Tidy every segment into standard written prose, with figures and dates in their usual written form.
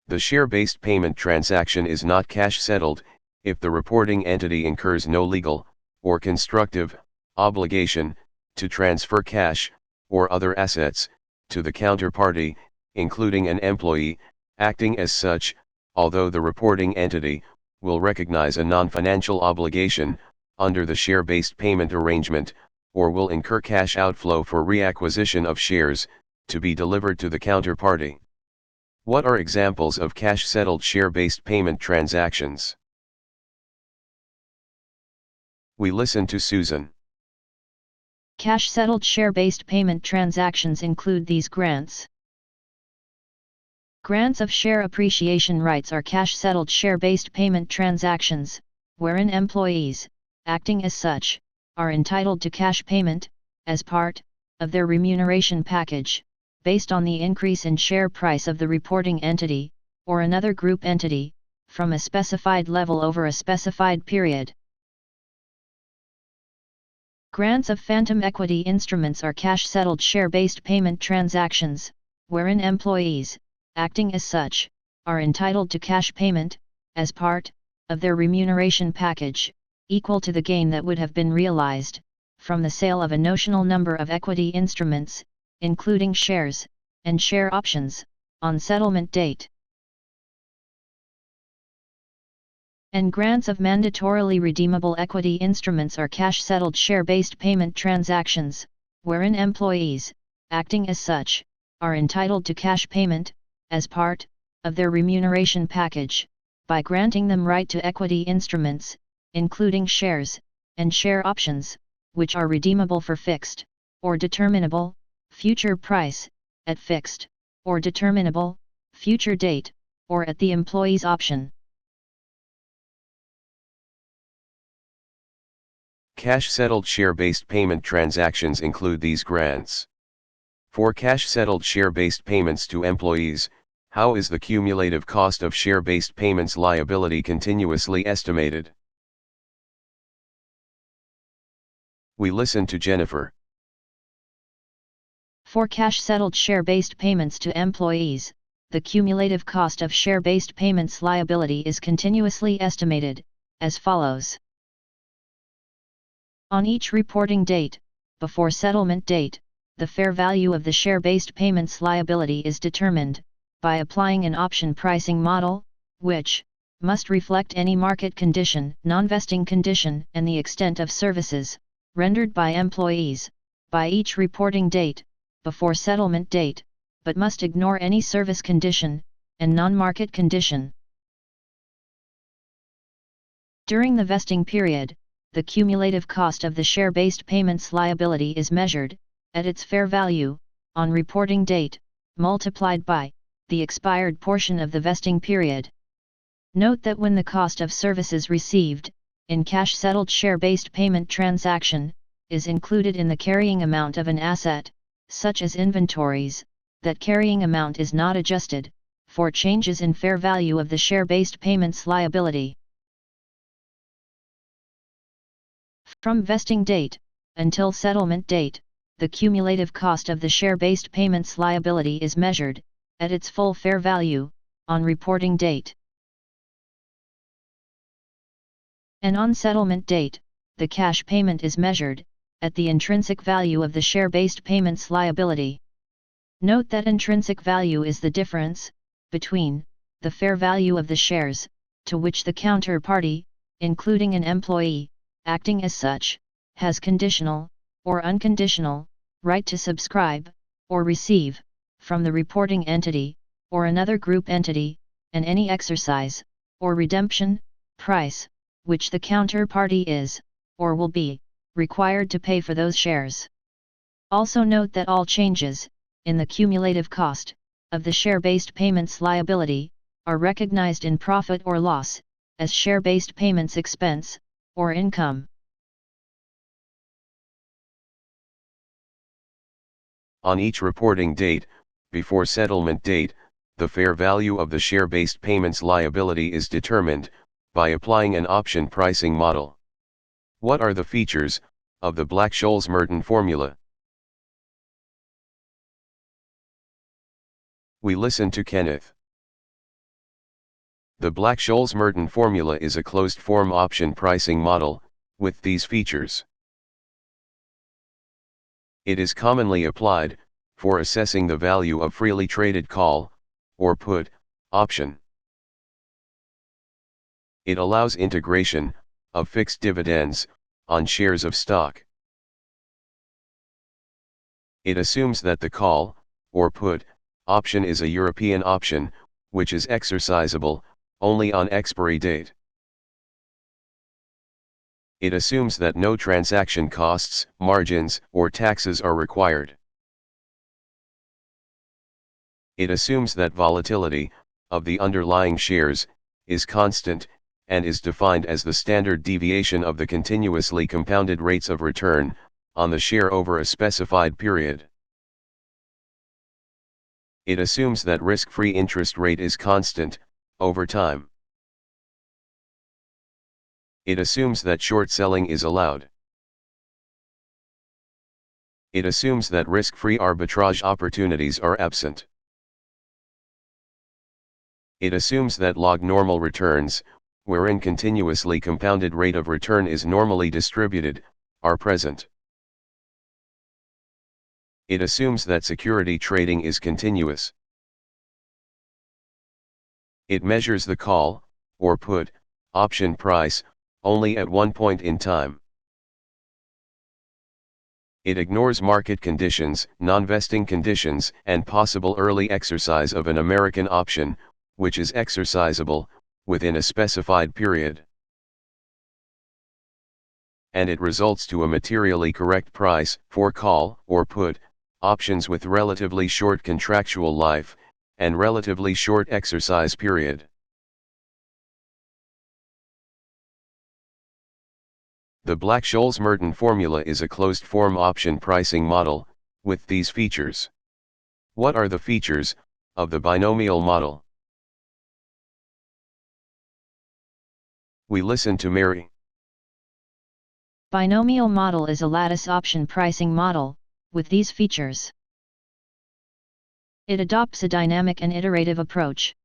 The share-based payment transaction is not cash-settled if the reporting entity incurs no legal or constructive obligation to transfer cash or other assets to the counterparty, including an employee, acting as such, although the reporting entity will recognize a non-financial obligation under the share-based payment arrangement, or will incur cash outflow for reacquisition of shares to be delivered to the counterparty. What are examples of cash-settled share-based payment transactions? We listen to Susan. Cash-settled share-based payment transactions include these grants. Grants of share appreciation rights are cash-settled share-based payment transactions, wherein employees, acting as such, are entitled to cash payment, as part of their remuneration package, based on the increase in share price of the reporting entity, or another group entity, from a specified level over a specified period. Grants of phantom equity instruments are cash-settled share-based payment transactions, wherein employees, acting as such, are entitled to cash payment, as part of their remuneration package, equal to the gain that would have been realized from the sale of a notional number of equity instruments, including shares and share options, on settlement date. And grants of mandatorily redeemable equity instruments are cash-settled share-based payment transactions, wherein employees, acting as such, are entitled to cash payment, as part of their remuneration package, by granting them right to equity instruments, including shares and share options, which are redeemable for fixed or determinable future price, at fixed or determinable future date, or at the employee's option. Cash-settled share-based payment transactions include these grants. For cash-settled share-based payments to employees, how is the cumulative cost of share-based payments liability continuously estimated? We listen to Jennifer. For cash-settled share-based payments to employees, the cumulative cost of share-based payments liability is continuously estimated, as follows. On each reporting date, before settlement date, the fair value of the share-based payments liability is determined by applying an option pricing model, which must reflect any market condition, non-vesting condition, and the extent of services rendered by employees by each reporting date before settlement date, but must ignore any service condition and non-market condition. During the vesting period, the cumulative cost of the share-based payments liability is measured at its fair value on reporting date, multiplied by the expired portion of the vesting period. Note that when the cost of services received in cash-settled share-based payment transaction is included in the carrying amount of an asset, such as inventories, that carrying amount is not adjusted for changes in fair value of the share-based payments liability. From vesting date until settlement date, the cumulative cost of the share-based payments liability is measured at its full fair value on reporting date. And on settlement date, the cash payment is measured at the intrinsic value of the share-based payments liability. Note that intrinsic value is the difference between the fair value of the shares, to which the counterparty, including an employee, acting as such, has conditional, or unconditional, right to subscribe, or receive, from the reporting entity, or another group entity, and any exercise, or redemption, price, which the counterparty is, or will be, required to pay for those shares. Also note that all changes in the cumulative cost of the share-based payments liability are recognized in profit or loss as share-based payments expense or income. On each reporting date, before settlement date, the fair value of the share-based payments liability is determined by applying an option pricing model. What are the features of the Black-Scholes-Merton formula? We listen to Kenneth. The Black-Scholes-Merton formula is a closed-form option pricing model, with these features. It is commonly applied for assessing the value of freely traded call or put option. It allows integration of fixed dividends on shares of stock. It assumes that the call or put option is a European option, which is exercisable only on expiry date. It assumes that no transaction costs, margins, or taxes are required. It assumes that volatility of the underlying shares is constant, and is defined as the standard deviation of the continuously compounded rates of return on the share over a specified period. It assumes that risk-free interest rate is constant over time. It assumes that short selling is allowed. It assumes that risk-free arbitrage opportunities are absent. It assumes that log normal returns, wherein continuously compounded rate of return is normally distributed, are present. It assumes that security trading is continuous. It measures the call, or put, option price, only at one point in time. It ignores market conditions, non-vesting conditions, and possible early exercise of an American option, which is exercisable within a specified period. And it results to a materially correct price for call or put options with relatively short contractual life and relatively short exercise period. The Black-Scholes-Merton formula is a closed-form option pricing model, with these features. What are the features of the binomial model? We listen to Mary. Binomial model is a lattice option pricing model, with these features. It adopts a dynamic and iterative approach.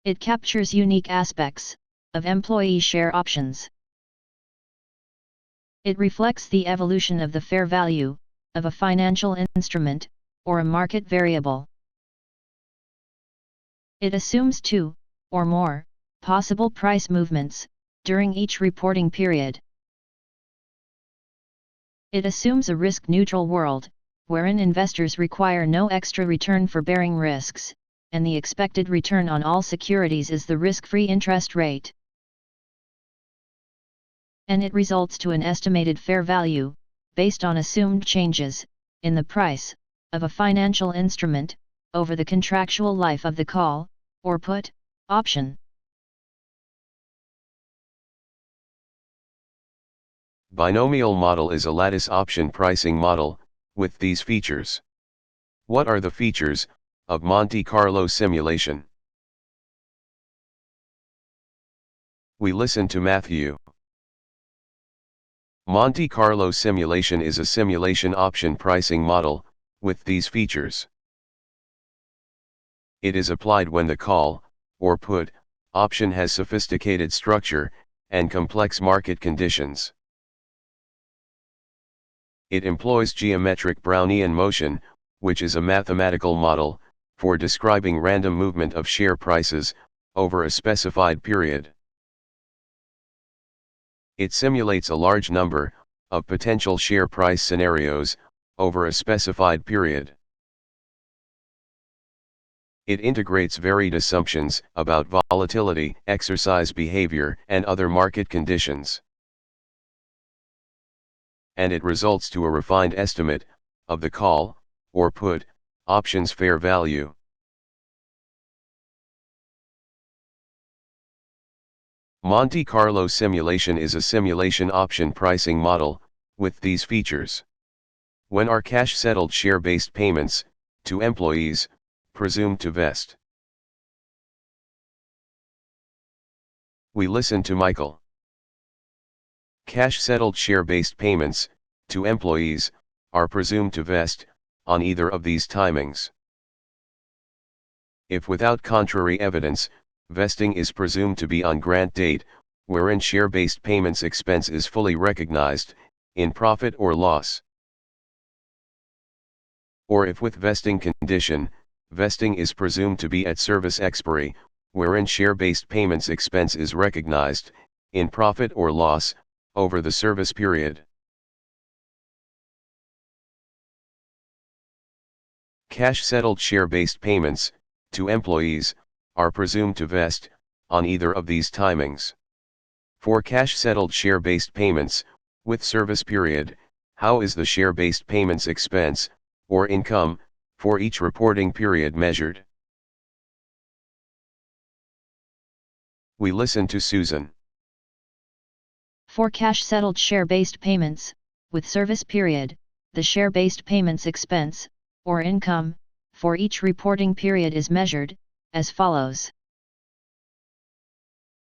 It captures unique aspects of employee share options. It reflects the evolution of the fair value of a financial instrument or a market variable. It assumes two or more possible price movements during each reporting period. It assumes a risk-neutral world, wherein investors require no extra return for bearing risks, and the expected return on all securities is the risk-free interest rate. And it results to an estimated fair value, based on assumed changes in the price of a financial instrument over the contractual life of the call or put option. Binomial model is a lattice option pricing model, with these features. What are the features of Monte Carlo simulation? We listen to Matthew. Monte Carlo simulation is a simulation option pricing model, with these features. It is applied when the call, or put, option has sophisticated structure and complex market conditions. It employs geometric Brownian motion, which is a mathematical model for describing random movement of share prices over a specified period. It simulates a large number of potential share price scenarios over a specified period. It integrates varied assumptions about volatility, exercise behavior, and other market conditions. And it results to a refined estimate of the call, or put, option's fair value. Monte Carlo simulation is a simulation option pricing model, with these features. When are cash-settled share-based payments to employees presumed to vest? We listen to Michael. Cash-settled share-based payments to employees are presumed to vest on either of these timings. if without contrary evidence, vesting is presumed to be on grant date, wherein share-based payments expense is fully recognized, in profit or loss. Or if with vesting condition, vesting is presumed to be at service expiry, wherein share-based payments expense is recognized, in profit or loss, over the service period. Cash-settled share-based payments, to employees, are presumed to vest, on either of these timings. For cash-settled share-based payments, with service period, how is the share-based payments expense, or income, for each reporting period measured? We listen to Susan. For cash-settled share-based payments, with service period, the share-based payments expense, or income, for each reporting period is measured, as follows.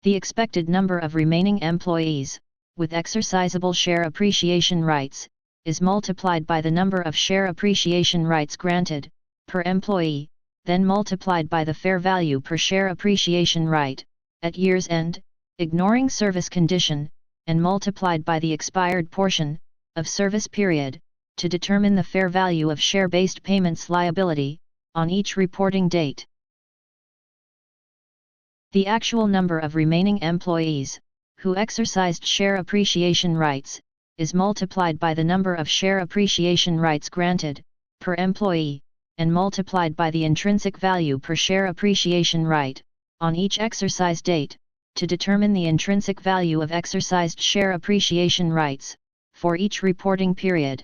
The expected number of remaining employees, with exercisable share appreciation rights, is multiplied by the number of share appreciation rights granted, per employee, then multiplied by the fair value per share appreciation right, at year's end, ignoring service condition, and multiplied by the expired portion, of service period, to determine the fair value of share-based payments liability, on each reporting date. The actual number of remaining employees, who exercised share appreciation rights, is multiplied by the number of share appreciation rights granted, per employee, and multiplied by the intrinsic value per share appreciation right, on each exercise date, to determine the intrinsic value of exercised share appreciation rights, for each reporting period.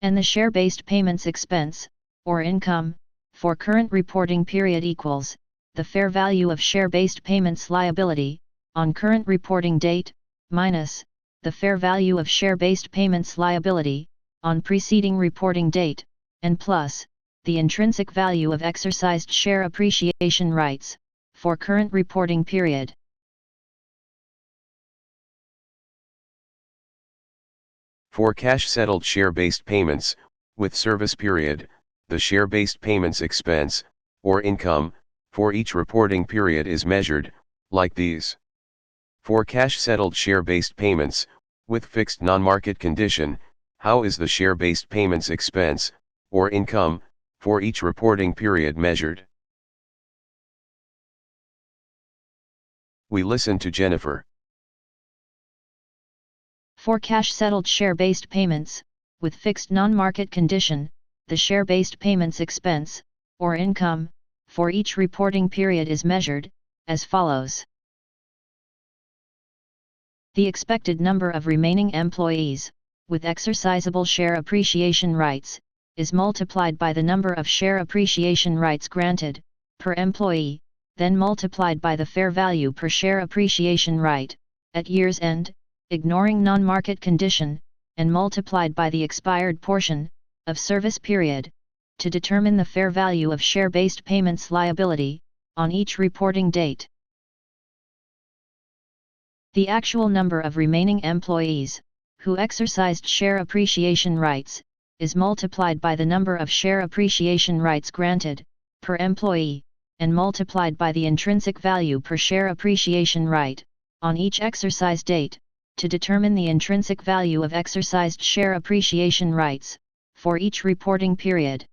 And the share-based payments expense, or income, for current reporting period equals, the fair value of share-based payments liability, on current reporting date, minus, the fair value of share-based payments liability, on preceding reporting date, and plus, the intrinsic value of exercised share appreciation rights, for current reporting period. For cash-settled share-based payments, with service period, the share-based payments expense, or income, for each reporting period is measured, like these. For cash-settled share-based payments, with fixed non-market condition, how is the share-based payments expense, or income, for each reporting period measured? We listen to Jennifer. For cash-settled share-based payments, with fixed non-market condition, the share-based payments expense, or income, for each reporting period is measured, as follows. The expected number of remaining employees, with exercisable share appreciation rights, is multiplied by the number of share appreciation rights granted, per employee, then multiplied by the fair value per share appreciation right, at year's end, ignoring non-market condition, and multiplied by the expired portion, of service period, to determine the fair value of share-based payments liability, on each reporting date. The actual number of remaining employees, who exercised share appreciation rights, is multiplied by the number of share appreciation rights granted, per employee, and multiplied by the intrinsic value per share appreciation right, on each exercise date, to determine the intrinsic value of exercised share appreciation rights, for each reporting period.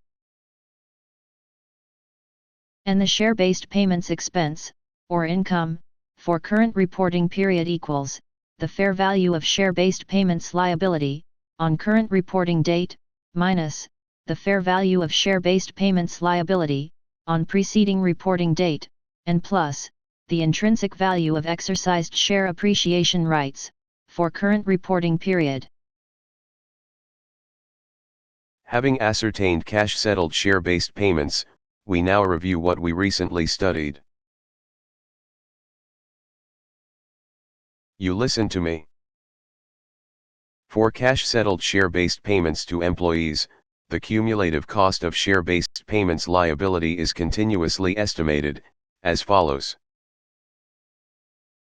And the share-based payments expense, or income, for current reporting period equals, the fair value of share-based payments liability, on current reporting date, minus, the fair value of share-based payments liability, on preceding reporting date, and plus, the intrinsic value of exercised share appreciation rights, for current reporting period. Having ascertained cash-settled share-based payments, we now review what we recently studied. You listen to me. For cash-settled share-based payments to employees, the cumulative cost of share-based payments liability is continuously estimated, as follows.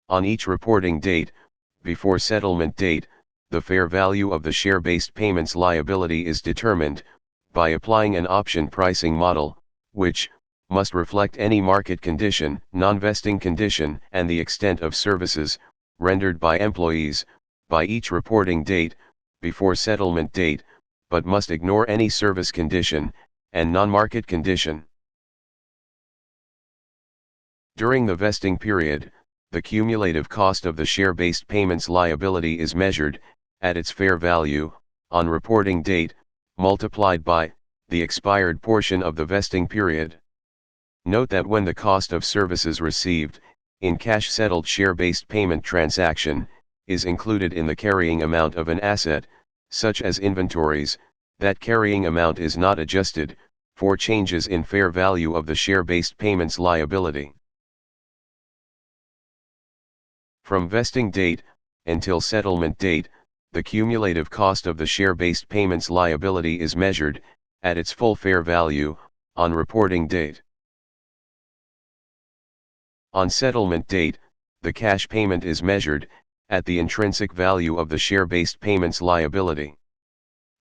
On each reporting date, before settlement date, the fair value of the share-based payments liability is determined, by applying an option pricing model, which must reflect any market condition, non-vesting condition, and the extent of services rendered by employees by each reporting date before settlement date, but must ignore any service condition and non-market condition. During the vesting period, the cumulative cost of the share-based payments liability is measured at its fair value on reporting date, multiplied by the expired portion of the vesting period. Note that when the cost of services received in cash-settled share-based payment transaction is included in the carrying amount of an asset, such as inventories, that carrying amount is not adjusted for changes in fair value of the share-based payments liability. From vesting date until settlement date, the cumulative cost of the share-based payments liability is measured at its full fair value on reporting date. On settlement date, the cash payment is measured at the intrinsic value of the share-based payments liability.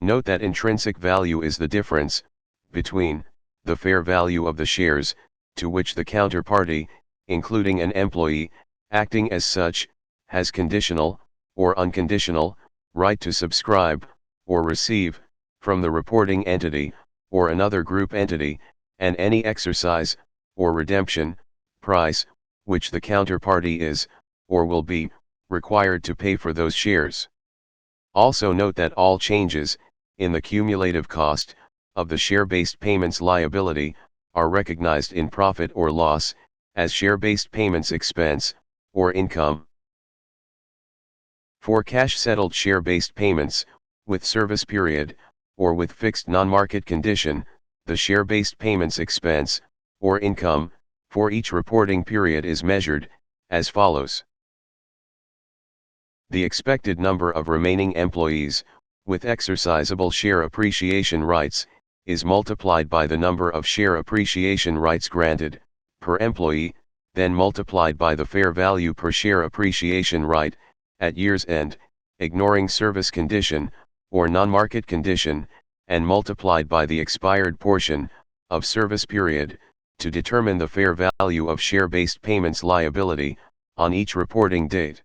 Note that intrinsic value is the difference between the fair value of the shares to which the counterparty, including an employee acting as such, has conditional or unconditional right to subscribe or receive from the reporting entity or another group entity, and any exercise or redemption price which the counterparty is, or will be, required to pay for those shares. Also note that all changes in the cumulative cost of the share-based payments liability are recognized in profit or loss as share-based payments expense or income. For cash-settled share-based payments with service period or with fixed non-market condition, the share-based payments expense or income for each reporting period is measured as follows. The expected number of remaining employees with exercisable share appreciation rights is multiplied by the number of share appreciation rights granted per employee, then multiplied by the fair value per share appreciation right at year's end, ignoring service condition or non-market condition, and multiplied by the expired portion of service period to determine the fair value of share-based payments liability on each reporting date.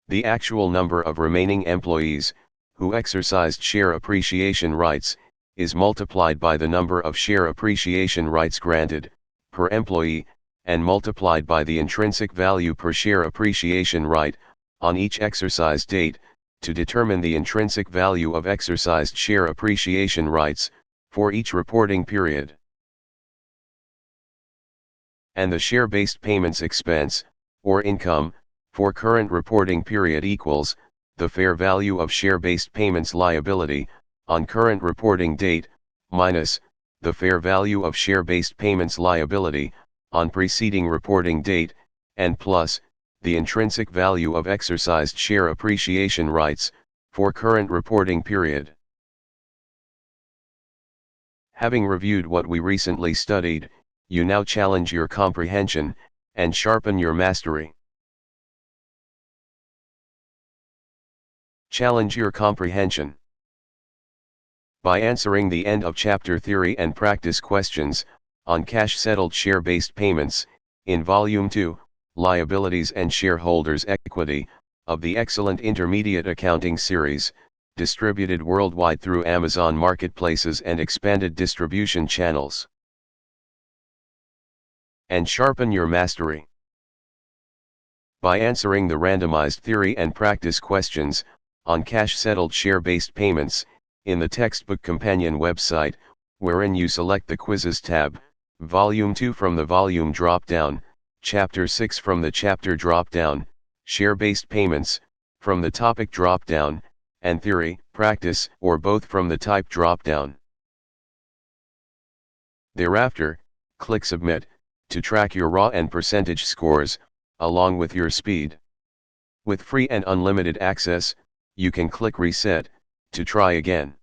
The actual number of remaining employees who exercised share appreciation rights is multiplied by the number of share appreciation rights granted per employee, and multiplied by the intrinsic value per share appreciation right on each exercise date to determine the intrinsic value of exercised share appreciation rights for each reporting period. And the share-based payments expense or income for current reporting period equals the fair value of share-based payments liability on current reporting date minus the fair value of share-based payments liability on preceding reporting date, and plus the intrinsic value of exercised share appreciation rights for current reporting period. Having reviewed what we recently studied, you now challenge your comprehension and sharpen your mastery. Challenge your comprehension. By answering the end of chapter theory and practice questions on cash-settled share-based payments in Volume 2, Liabilities and Shareholders Equity, of the excellent Intermediate Accounting series, distributed worldwide through Amazon marketplaces and expanded distribution channels. And sharpen your mastery. By answering the randomized theory and practice questions on cash-settled share-based payments in the textbook companion website, wherein you select the Quizzes tab, Volume 2 from the Volume drop-down, Chapter 6 from the Chapter drop-down, Share-based payments from the Topic drop-down, and Theory, Practice, or both from the Type drop-down. Thereafter, click Submit to track your raw and percentage scores, along with your speed. With free and unlimited access, you can click Reset to try again.